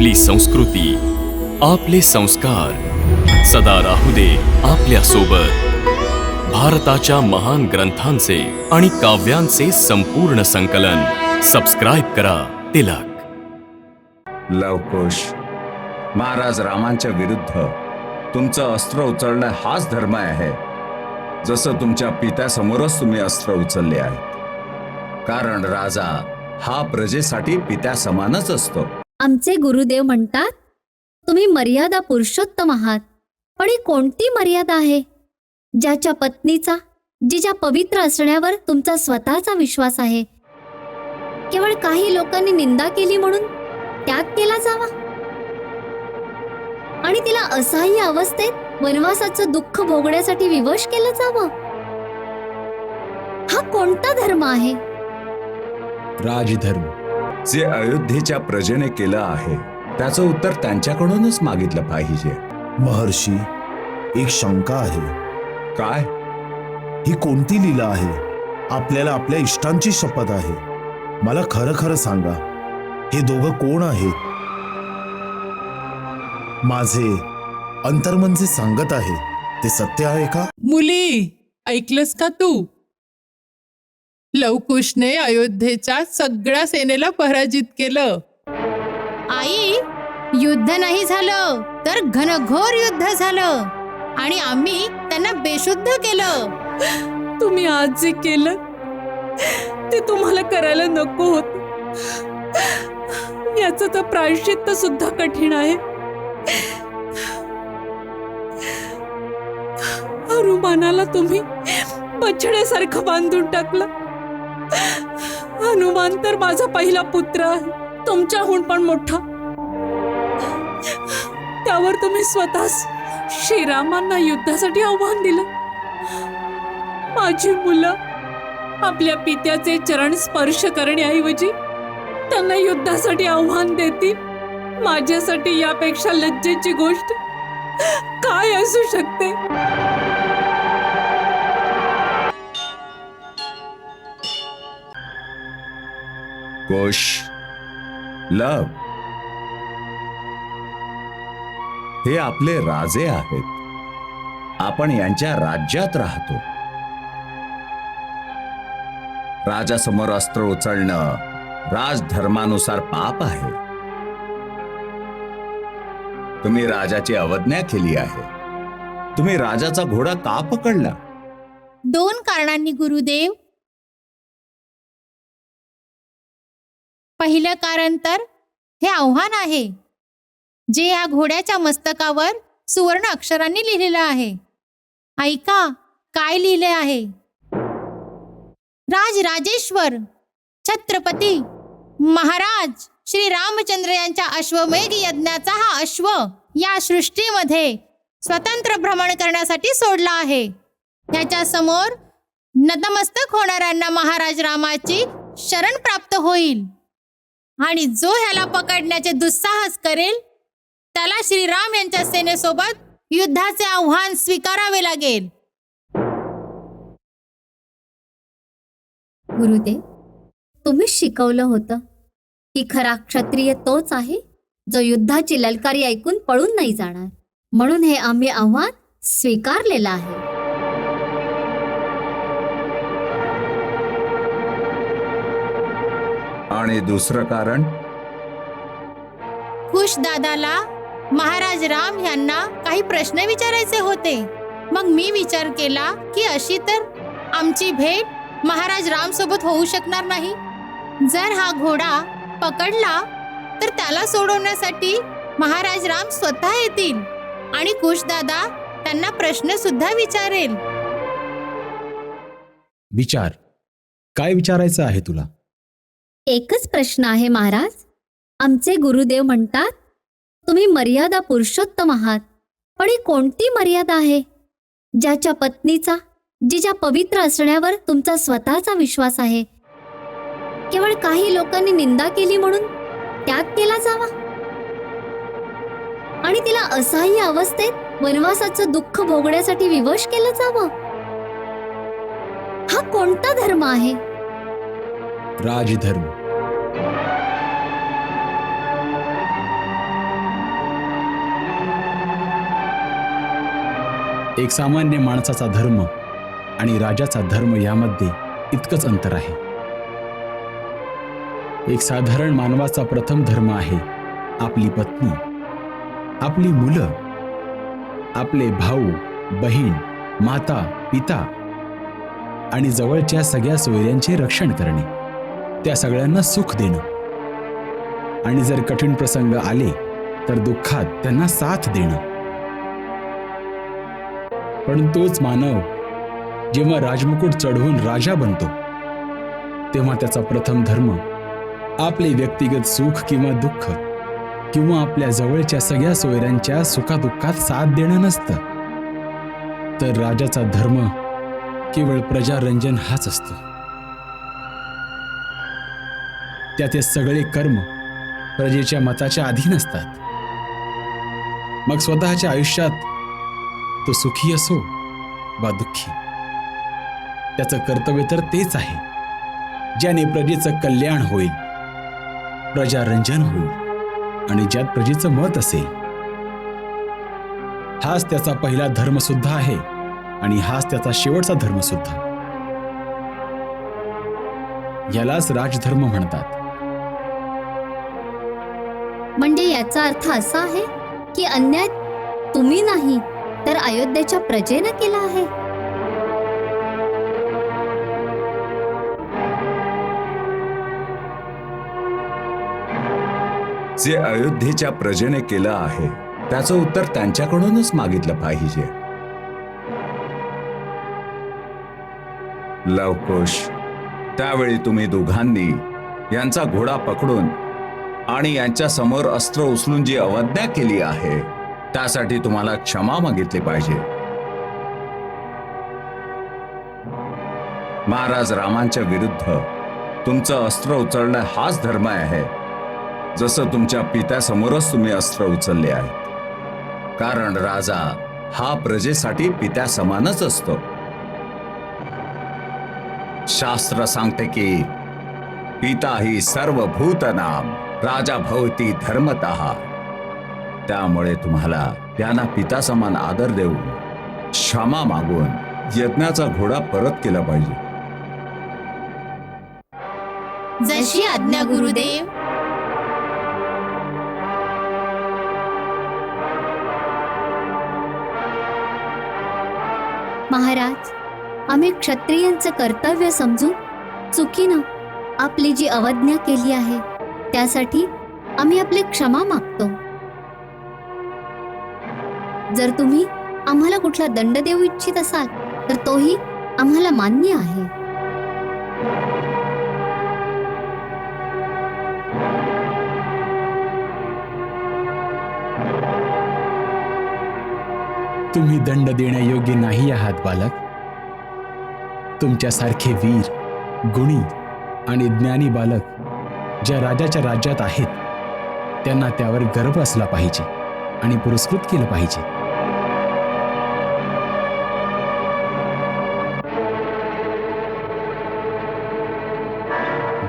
आपली संस्कृती, आपले संस्कार सदा राहू दे आपल्या सोबत. भारताच्या महान ग्रंथांचे आणि काव्यांचे संपूर्ण संकलन. सबस्क्राईब करा तिलक. लवकुश, महाराज रामांच्या विरुद्ध तुमचं अस्त्र उचलणं हाच धर्म आहे, जसं तुमच्या पित्यासमोरच तुम्ही अस्त्र उचलले आहे. कारण राजा हा प्रजेसाठी पित्या समानच असतो. आमचे गुरुदेव म्हणतात, तुम्ही मर्यादा पुरुषोत्तम आहात. पण ही कोणती मर्यादा आहे, ज्याच्या पत्नीचा, जिच्या पवित्र असण्यावर तुमचा स्वतःचा विश्वास आहे, केवळ काही लोकांनी निंदा केली म्हणून त्याग केला जावा आणि तिला असहाय्य अवस्थेत वनवासाचं दुःख भोगण्यासाठी विवश केलं जावं? हा कोणता धर्म आहे? राजधर्म. जे अयोध्येच्या प्रजेने केलं आहे त्याचं उत्तर त्यांच्याकडूनच मागितलं पाहिजे. महर्षी, एक शंका आहे. काय? ही कोणती लीला आहे? आपल्याला आपल्या इष्टांची शपथ आहे. मला खरं खरं सांगा, हे दोघं कोण आहेत? माझे अंतर्मन जे सांगत आहे ते सत्य आहे का? मुली, ऐकलंस का तू? लवकुशने अयोध्येच्या सगळ्या सेनेला पराजित केलं. आई, युद्ध नाही झालं तर घनघोर युद्ध झालं आणि आम्ही त्यांना बेशुद्ध केलं. तुम्ही आज जे केलं ते तुम्हाला करायला नको होत. याचं तर प्रायश्चित्त सुद्धा कठीण आहे. हनुमानाला तुम्ही बछड्यासारखं बांधून टाकलं. हनुमान तर माझा पहिला पुत्र आहे, तुमच्याहून पण मोठा. त्यावर तुम्ही स्वतःच श्रीरामांना युद्धासाठी आव्हान दिलं. माझी मुलं आपल्या पित्याचे चरण स्पर्श करण्याऐवजी त्यांना युद्धासाठी आव्हान देतील. माझ्यासाठी यापेक्षा लज्जेची गोष्ट काय असू शकते? कुश, लव, हे आपले राजे आहेत. आपण यांच्या राज्यात राहतो. राजासमोर अस्त्र उचलणं राजधर्मानुसार पाप आहे. तुम्ही राजाची अवज्ञा केली आहे. तुम्ही राजाचा घोडा का पकडला? 2 कारणांनी गुरुदेव. पहिलं कारण तर हे आव्हान आहे, जे या घोड्याच्या मस्तकावर सुवर्ण अक्षरांनी लिहिलेलं आहे. ऐका, काय लिहिले आहे. राजराजेश्वर छत्रपती महाराज श्री रामचंद्र यांच्या अश्वमेध यज्ञाचा हा अश्व या सृष्टीमध्ये स्वतंत्र भ्रमण करण्यासाठी सोडला आहे. ह्याच्या समोर नतमस्तक होणाऱ्यांना महाराज रामाची शरण प्राप्त होईल आणि जो ह्याला पकडण्याचे दुस्साहस करेल त्याला श्रीराम यांच्या सेनेसोबत युद्धाचे आव्हान स्वीकारावे लागेल. गुरुदेव, तुम्ही शिकवलं होतं की खरा क्षत्रिय तोच आहे जो युद्धाची ललकारी ऐकून पळून नाही जाणार. म्हणून हे आम्ही आव्हान स्वीकारलेलं आहे. आणि दुसरं कारण? कुश दादाला महाराज राम यांना काही प्रश्न विचारायचे होते. मग मी विचार केला की अशी तर आमची भेट महाराज राम सोबत होऊ शकणार नाही. जर हा घोडा पकडला तर त्याला सोडवण्यासाठी महाराज राम स्वतः येतील आणि कुश दादा त्यांना प्रश्न सुद्धा विचारेल. विचार, काय विचारायचं आहे तुला? एकच प्रश्न आहे महाराज. आमचे गुरुदेव म्हणतात, तुम्ही मर्यादा पुरुषोत्तम आहात. पण ही कोणती मर्यादा आहे, ज्याच्या पत्नीचा, जिच्या पवित्र असण्यावर तुमचा स्वतःचा विश्वास आहे, केवळ काही लोकांनी निंदा केली म्हणून त्याग केला जावा आणि तिला असहाय्य अवस्थेत वनवासाचं दुःख भोगण्यासाठी विवश केलं जावं? हा कोणता धर्म आहे? राजधर्म. एक सामान्य माणसाचा धर्म आणि राजाचा धर्म यामध्ये इतकंच अंतर आहे. एक साधारण मानवाचा प्रथम धर्म आहे आपली पत्नी, आपली मुलं, आपले भाऊ बहीण, माता पिता आणि जवळच्या सगळ्या सोयऱ्यांचे रक्षण करणे, त्या सगळ्यांना सुख देणं आणि जर कठीण प्रसंग आले तर दुःखात त्यांना साथ देणं. पण तोच मानव जेव्हा राजमुकुट चढवून राजा बनतो तेव्हा त्याचा प्रथम धर्म आपले व्यक्तिगत सुख किंवा दुःख किंवा आपल्या जवळच्या सगळ्या सोयऱ्यांच्या सुखादुःखात साथ देणं नसतं, तर राजाचा धर्म केवळ प्रजारंजन हाच असतो. त्याचे सगळे कर्म प्रजेच्या मताच्या अधीन असतात. मग स्वतःच्या आयुष्यात तो सुखी असो वा दुःखी, त्याचं कर्तव्य तर तेच आहे ज्याने प्रजेचं कल्याण होईल, प्रजारंजन होईल आणि ज्यात प्रजेचं मत असेल. हाच त्याचा पहिला धर्म सुद्धा आहे आणि हाच त्याचा शेवटचा धर्म सुद्धा. यालाच राजधर्म म्हणतात. म्हणजे याचा अर्थ असा आहे की अन्याय तुम्ही नाही तर अयोध्येच्या प्रजेनं केला आहे. जे अयोध्येच्या प्रजेने केलं आहे त्याचं उत्तर त्यांच्याकडूनच मागितलं पाहिजे. लवकुश, त्यावेळी तुम्ही दोघांनी यांचा घोडा पकडून आणि यांच्या समोर अस्त्र उचलून जी अवज्ञा केली आहे त्यासाठी तुम्हाला क्षमा मागितली पाहिजे. महाराज रामांच्या विरुद्ध तुमचं अस्त्र उचलणं हाच धर्म आहे, जसं तुमच्या पित्यासमोरच तुम्ही अस्त्र उचलले आहेत. कारण राजा हा प्रजेसाठी पित्या समानच असतो. शास्त्र सांगते की पिता ही सर्वभूतनाम राजा भवती धर्मतः. त्यामुळे तुम्हाला त्यांना पिता समान आदर देऊन क्षमा मागून यज्ञाचा घोडा परत केला पाहिजे. जशी आज्ञा गुरुदेव. महाराज, आम्ही क्षत्रियांचं कर्तव्य समजून चुकीनं आपली जी अवज्ञा केली आहे त्यासाठी आम्ही आपली क्षमा मागतो. जर तुम्ही आम्हाला कुठला दंड देऊ इच्छित असाल तर तोही आम्हाला मान्य आहे. तुम्ही दंड देण्यायोग्य नाही आहात बालक. तुमच्यासारखे वीर, गुणी आणि ज्ञानी बालक ज्या राजाच्या राज्यात आहेत त्यांना त्यावर गर्व असला पाहिजे आणि पुरस्कृत केलं पाहिजे.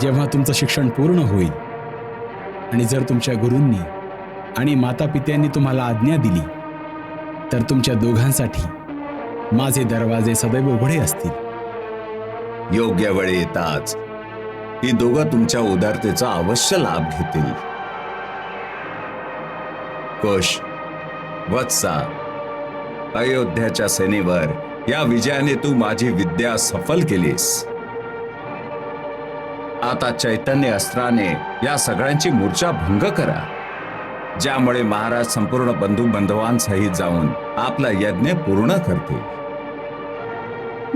जेव्हा तुमचं शिक्षण पूर्ण होईल आणि जर तुमच्या गुरूंनी आणि माता पित्यांनी तुम्हाला आज्ञा दिली तर तुमच्या दोघांसाठी माझे दरवाजे सदैव उघडे असतील. योग्य वेळी येताच ही दोघं तुमच्या उदारतेचा अवश्य लाभ घेतील. कुश, वत्सा, अयोध्याच्या सेनेवर या विजयाने तू माझी विद्या सफल केलीस. आता चैतन्य अस्त्राने या सगळ्यांची मूर्छा भंग करा, ज्यामुळे महाराज संपूर्ण बंधू बांधवांसहित जाऊन आपला यज्ञ पूर्ण करतील.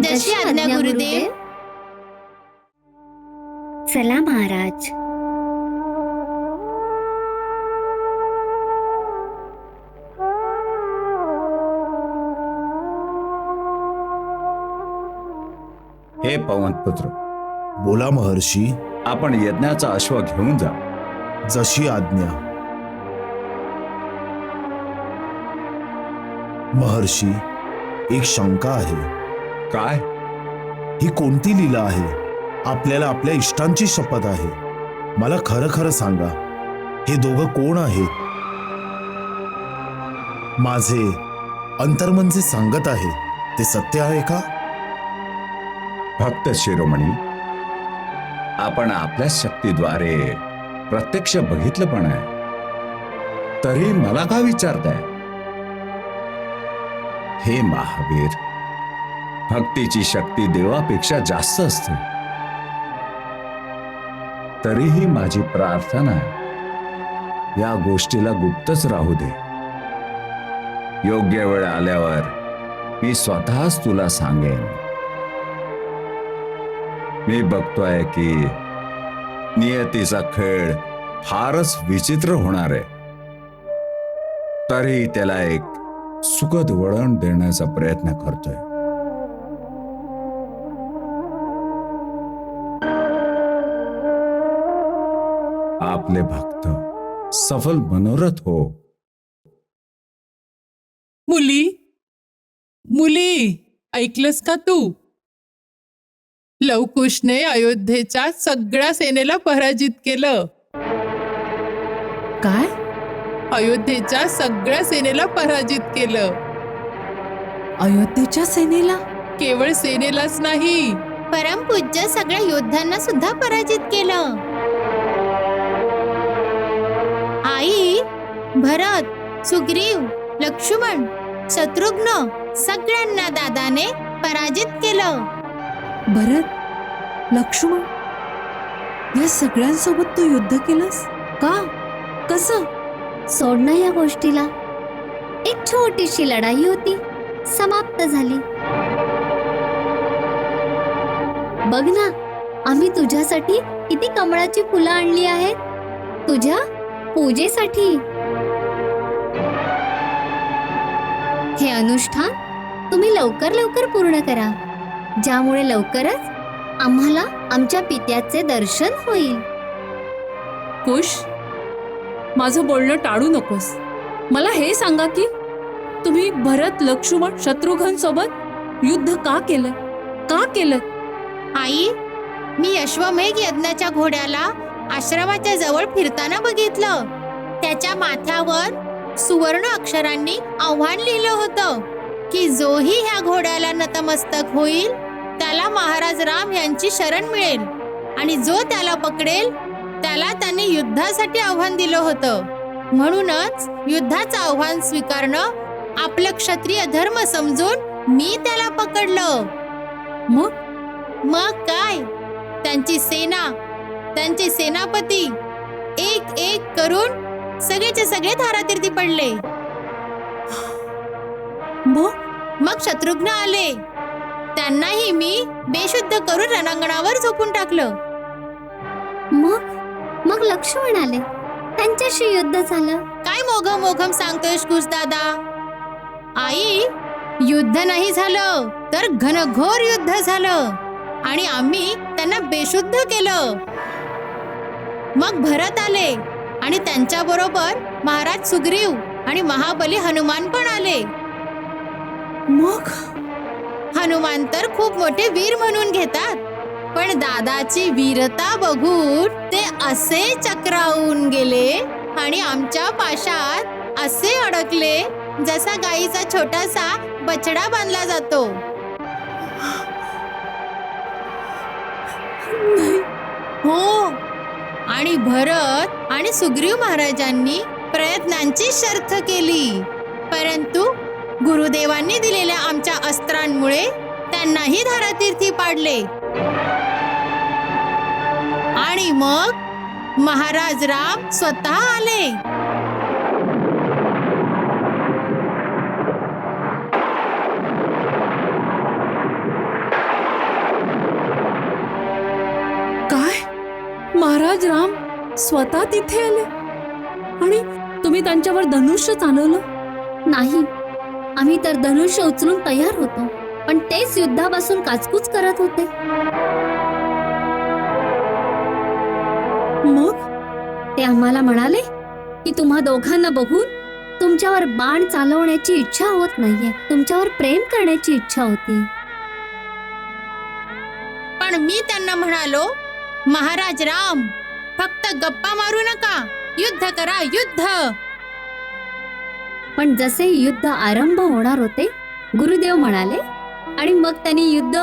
जशी आज्ञा गुरुदेव. चला महाराज. हे पवनपुत्र, बोला महर्षी. आपण यज्ञाचा अश्व घेऊन जा. जशी आज्ञा. महर्षी, एक शंका आहे. काय? ही कोणती लीला आहे? आपल्याला आपल्या इष्टांची शपथ आहे. मला खरं खरं सांगा, हे दोघं कोण आहेत? माझे अंतर्मन जे सांगत आहे ते सत्य आहे का? भक्त शिरोमणी, आपण आपल्या शक्तीद्वारे प्रत्यक्ष बघितलं पण आहे, तरी मला का विचारताय? हे महावीर, भक्तीची शक्ती देवापेक्षा जास्त असते. तरीही माझी प्रार्थना आहे, या गोष्टीला गुप्तच राहू दे. योग्य वेळ आल्यावर मी स्वतःच तुला सांगेन. मी बघतोय की नियतीचा खेळ फारच विचित्र होणार आहे, तरी त्याला एक सुखद वळण देण्याचा प्रयत्न करतोय. आपले भक्त सफल मनोरथ हो. मुली, मुली, ऐकलंस का तू? लवकुशने अयोध्येच्या सगळ्या सेनेला पराजित केलं. काय? अयोध्येच्या सगळ्या सेनेला पराजित केलं. अयोध्येच्या सेनेला? केवळ सेनेलाच नाही, परमपूज्य सगळ्या योद्ध्यांना सुद्धा पराजित केलं. आई, भरत, सुग्रीव, लक्ष्मण, शत्रुघ्न सगळ्यांना दादाने पराजित केलं. भरत, लक्ष्मण या सगळ्यांसोबत तू युद्ध केलंस का? कसं? सोड ना या गोष्टीला. एक छोटीशी लढाई होती, समाप्त झाली. बघ ना, आम्ही तुझ्यासाठी किती कमळाची फुलं आणली आहेत, तुझ्या पूजेसाठी. हे अनुष्ठान तुम्ही लवकर लवकर पूर्ण करा, ज्यामुळे लवकरच आम्हाला आमच्या पित्याचे दर्शन होईल. कुश, माझं बोलणं टाळू नकोस. मला हे सांगा की तुम्ही भरत, लक्ष्मण, शत्रुघ्न सोबत युद्ध का केलं? का केलं? आई, मी अश्वमेघ यज्ञाच्या घोड्याला आश्रमाच्या जवळ फिरताना बघितलं. त्याच्या माथ्यावर सुवर्ण अक्षरांनी आव्हान लिहिलं होतं की जोही ह्या घोड्याला नतमस्तक होईल त्याला महाराज राम यांची शरण मिळेल, आणि जो त्याला पकडेल त्याला त्यांनी युद्धासाठी आव्हान दिलं होतं. म्हणूनच युद्धाचं आव्हान स्वीकारणं आपलं क्षत्रिय धर्म समजून मी त्याला पकडलं. मग काय, त्यांची सेना, त्यांचे सेनापती एक एक करून सगळेचे सगळे धारातीर्थी पडले. मग शत्रुघ्न आले, त्यांनाही मी बेशुद्ध करून रणांगणावर झोपून टाकलं. मग लक्ष्मण आले, त्यांच्याशी युद्ध झालं. काय मोघम मोघम सांगतोयस कुस दादा? आई, युद्ध नाही झालं तर घनघोर युद्ध झालं, आणि आम्ही त्यांना बेशुद्ध केलं. मग भरत आले, आणि त्यांच्या बरोबर महाराज सुग्रीव आणि महाबली हनुमान पण आले. मग हनुमान तर खूप मोठे वीर म्हणून घेतात, पण दादाची वीरता बघून ते असे चक्रावून गेले आणि आमच्या पाशात असे अडकले जसा गाईचा छोटासा बछडा बांधला जातो. हो, आणि भरत आणि सुग्रीव महाराजांनी प्रयत्नांची शर्थ केली, परंतु गुरुदेवांनी दिलेल्या आमच्या अस्त्रांमुळे त्यांनाही धारातीर्थी पाडले. आणि मग महाराज राम स्वतः आले. काय? महाराज राम स्वतः तिथे आले आणि तुम्ही त्यांच्यावर धनुष्य चालवलं? नाही, आम्ही तर धनुष्य उचलून तयार होतो, पण तेच युद्धापासून काचकूच करत होते. मग ते आम्हाला म्हणाले की तुम्हा दोघांना बघून तुमच्यावर बाण चालवण्याची इच्छा होत नाहीये, तुमच्यावर प्रेम करण्याची इच्छा होती. पण मी त्यांना म्हणालो, महाराज राम, फक्त गप्पा मारू नका, युद्ध करा, युद्ध. पण जसे युद्ध आरंभ होणार होते गुरुदेव म्हणाले आणि मग त्यांनी युद्ध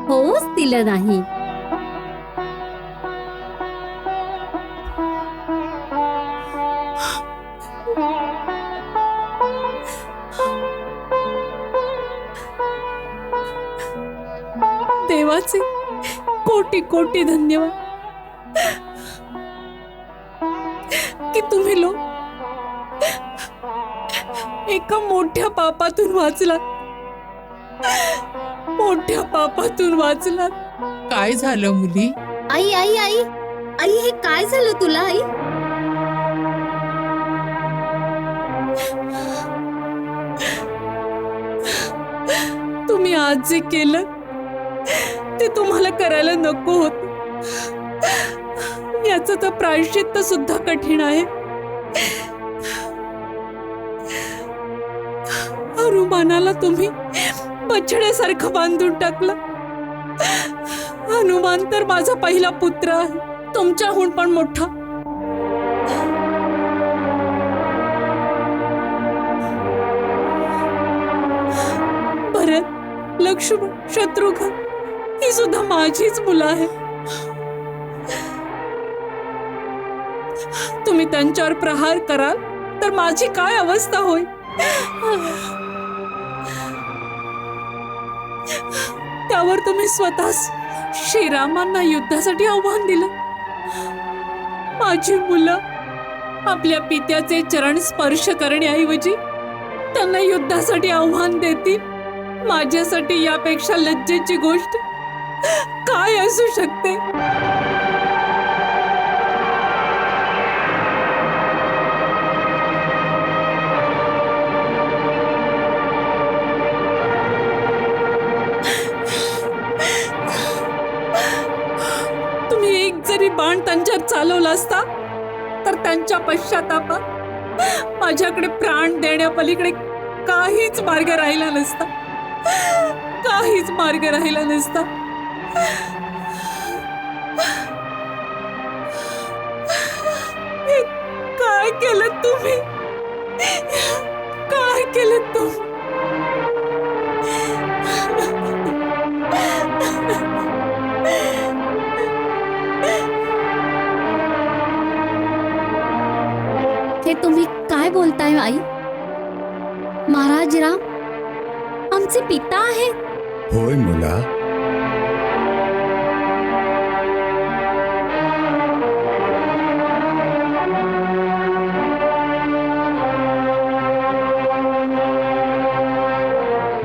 होऊच दिलं नाही. देवाचे कोटी कोटी धन्यवाद की तुम्ही लोक एका मोठ्या पापातून वाचलात. मोठ्या पापातून वाचलात. काय झालं मुली? आई आई आई आई हे काय झालं तुला आई? तुम्ही आज जे केलं ते तुम्हाला करायला नको होत. याचं तर प्रायश्चित्त सुद्धा कठीण आहे. हनुमानाला तुम्ही बछड्यासारखं बांधून टाकलं. हनुमान तर माझा पहिला पुत्र आहे, तुमच्याहून पण मोठा. भरत, लक्ष्मण, शत्रुघ्न ही सुद्धा माझीच मुलं आहेत. तुम्ही त्यांच्यावर प्रहार कराल तर माझी काय अवस्था होईल. त्यावर तुम्ही स्वतः श्रीरामांना युद्धासाठी आव्हान दिलं. माझी मुलं आपल्या पित्याचे चरण स्पर्श करण्याऐवजी त्यांना युद्धासाठी आव्हान देतील. माझ्यासाठी यापेक्षा लज्जेची गोष्ट काय असू शकते. तुम्ही एक जरी बाण त्यांच्यावर चालवला असता तर त्यांच्या पश्चातापात माझ्याकडे प्राण देण्यापलीकडे काहीच मार्ग राहिला नसता. काहीच मार्ग राहिला नसता. हे काय केलं तुम्ही? काय केलं तुम्ही? हे तुम्ही काय बोलताय आई? महाराज राम आमचे पिता आहेत. होय मुला.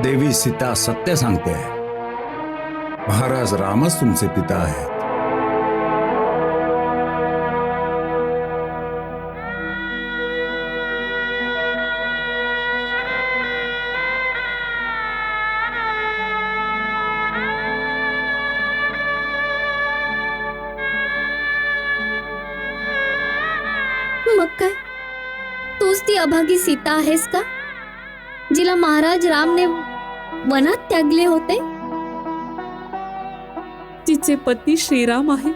देवी सीता सत्य सांगते. महाराज रामच तुमचे पिता आहेत. मग काय तूच ती अभागी सीता आहेस का जिला महाराज रामने वनात त्यागले होते? तिचे पती श्रीराम आहे,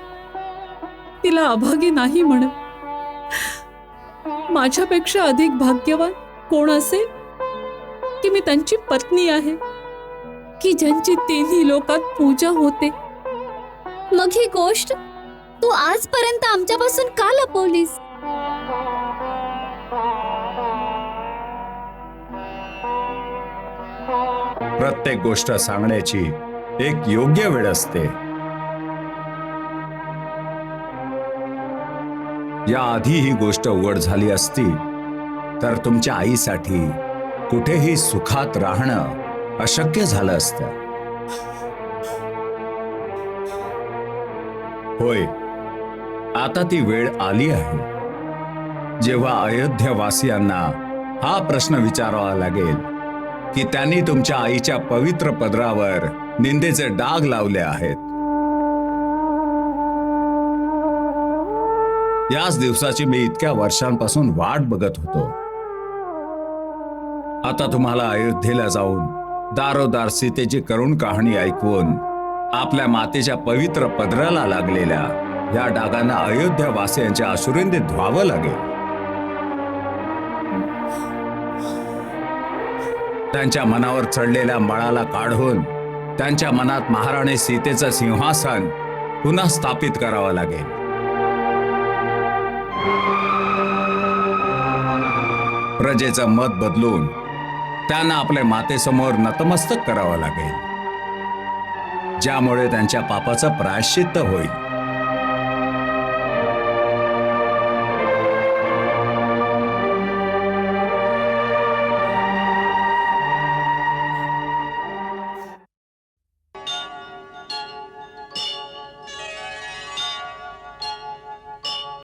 तिला अभागी नाही म्हणत. माझ्यापेक्षा अधिक भाग्यवान कोण असेल की मी त्यांची पत्नी आहे, की ज्यांची तिन्ही लोकात पूजा होते. मग ही गोष्ट तू आजपर्यंत आमच्यापासून का लपवलीस? प्रत्येक गोष्ट सांगण्याची एक योग्य वेळ असते. याआधी ही गोष्ट उघड झाली असती तर तुमच्या आईसाठी कुठेही सुखात राहणं अशक्य झालं असतं. होय, आता ती वेळ आली आहे जेव्हा अयोध्यावासियांना हा प्रश्न विचारावा लागेल की त्यांनी तुमच्या आईच्या पवित्र पदरावर निंदेचे डाग लावले आहेत. याच दिवसाची मी इतक्या वर्षांपासून वाट बघत होतो. आता तुम्हाला अयोध्येला जाऊन दारोदार सीतेची करुण कहाणी ऐकवून आपल्या मातेच्या पवित्र पदराला लागलेल्या या डागांना अयोध्यावासियांच्या अश्रूंनी धुवावं लागेल. त्यांच्या मनावर चढलेल्या मळाला काढून त्यांच्या मनात महाराणी सीतेचं सिंहासन पुन्हा स्थापित करावं लागेल. प्रजेचं मत बदलून त्यांना आपल्या मातेसमोर नतमस्तक करावं लागेल, ज्यामुळे त्यांच्या पापाचं प्रायश्चित्त होईल.